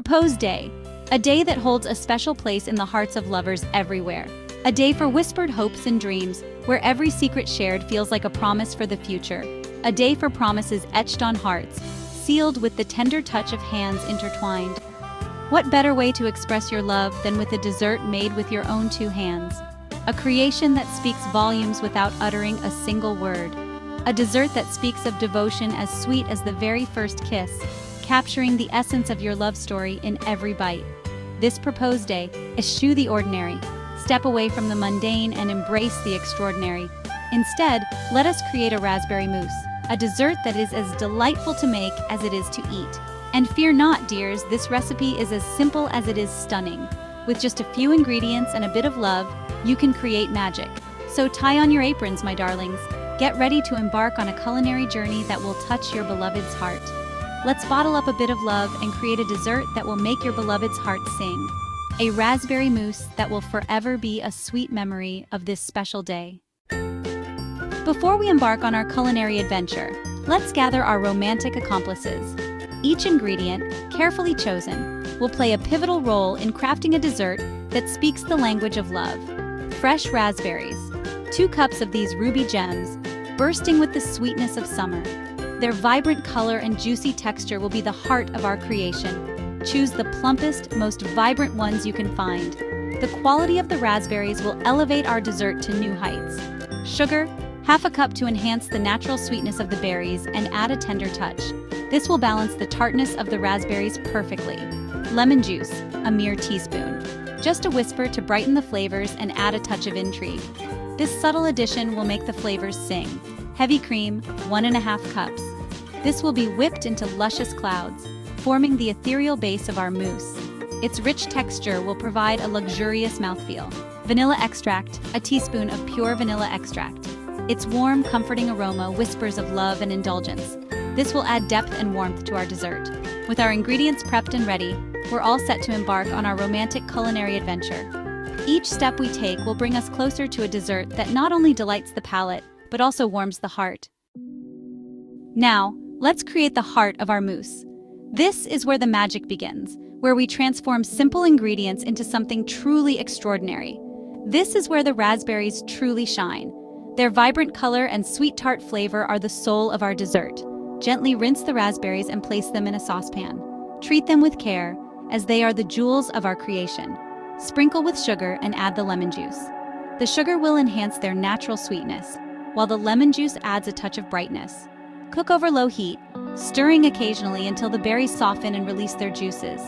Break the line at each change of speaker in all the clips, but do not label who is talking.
Propose Day, a day that holds a special place in the hearts of lovers everywhere. A day for whispered hopes and dreams, where every secret shared feels like a promise for the future. A day for promises etched on hearts, sealed with the tender touch of hands intertwined. What better way to express your love than with a dessert made with your own two hands? A creation that speaks volumes without uttering a single word. A dessert that speaks of devotion as sweet as the very first kiss, capturing the essence of your love story in every bite. This Propose Day, eschew the ordinary. Step away from the mundane and embrace the extraordinary. Instead, let us create a raspberry mousse, a dessert that is as delightful to make as it is to eat. And fear not, dears, this recipe is as simple as it is stunning. With just a few ingredients and a bit of love, you can create magic. So tie on your aprons, my darlings. Get ready to embark on a culinary journey that will touch your beloved's heart. Let's bottle up a bit of love and create a dessert that will make your beloved's heart sing. A raspberry mousse that will forever be a sweet memory of this special day. Before we embark on our culinary adventure, let's gather our romantic accomplices. Each ingredient, carefully chosen, will play a pivotal role in crafting a dessert that speaks the language of love. Fresh raspberries. 2 cups of these ruby gems, bursting with the sweetness of summer. Their vibrant color and juicy texture will be the heart of our creation. Choose the plumpest, most vibrant ones you can find. The quality of the raspberries will elevate our dessert to new heights. Sugar, half a cup to enhance the natural sweetness of the berries and add a tender touch. This will balance the tartness of the raspberries perfectly. Lemon juice, a mere teaspoon. Just a whisper to brighten the flavors and add a touch of intrigue. This subtle addition will make the flavors sing. Heavy cream, 1½ cups. This will be whipped into luscious clouds, forming the ethereal base of our mousse. Its rich texture will provide a luxurious mouthfeel. Vanilla extract, a teaspoon of pure vanilla extract. Its warm, comforting aroma whispers of love and indulgence. This will add depth and warmth to our dessert. With our ingredients prepped and ready, we're all set to embark on our romantic culinary adventure. Each step we take will bring us closer to a dessert that not only delights the palate, but also warms the heart. Now, let's create the heart of our mousse. This is where the magic begins, where we transform simple ingredients into something truly extraordinary. This is where the raspberries truly shine. Their vibrant color and sweet tart flavor are the soul of our dessert. Gently rinse the raspberries and place them in a saucepan. Treat them with care, as they are the jewels of our creation. Sprinkle with sugar and add the lemon juice. The sugar will enhance their natural sweetness, while the lemon juice adds a touch of brightness. Cook over low heat, stirring occasionally until the berries soften and release their juices.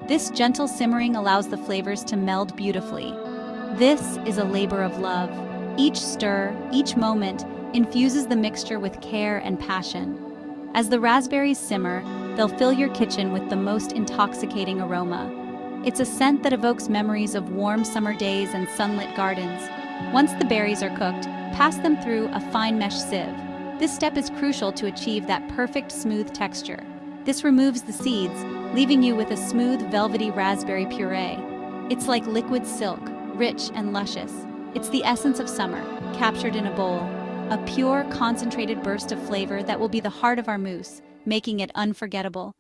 This gentle simmering allows the flavors to meld beautifully. This is a labor of love. Each stir, each moment, infuses the mixture with care and passion. As the raspberries simmer, they'll fill your kitchen with the most intoxicating aroma. It's a scent that evokes memories of warm summer days and sunlit gardens. Once the berries are cooked, pass them through a fine mesh sieve. This step is crucial to achieve that perfect smooth texture. This removes the seeds, leaving you with a smooth, velvety raspberry puree. It's like liquid silk, rich and luscious. It's the essence of summer, captured in a bowl. A pure, concentrated burst of flavor that will be the heart of our mousse, making it unforgettable.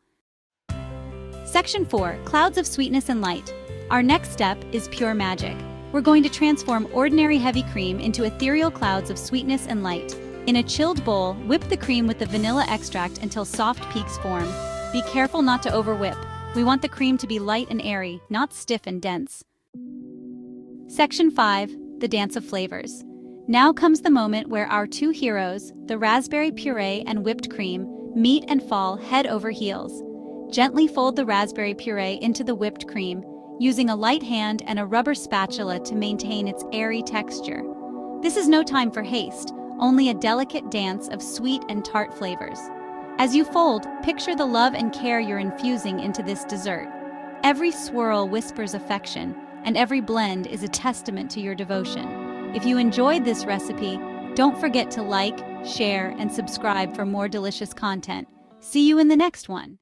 Section 4, Clouds of Sweetness and Light. Our next step is pure magic. We're going to transform ordinary heavy cream into ethereal clouds of sweetness and light. In a chilled bowl, whip the cream with the vanilla extract until soft peaks form. Be careful not to overwhip. We want the cream to be light and airy, not stiff and dense. Section 5, The Dance of Flavors. Now comes the moment where our two heroes, the raspberry puree and whipped cream, meet and fall head over heels. Gently fold the raspberry puree into the whipped cream, using a light hand and a rubber spatula to maintain its airy texture. This is no time for haste, only a delicate dance of sweet and tart flavors. As you fold, picture the love and care you're infusing into this dessert. Every swirl whispers affection, and every blend is a testament to your devotion. If you enjoyed this recipe, don't forget to like, share, and subscribe for more delicious content. See you in the next one.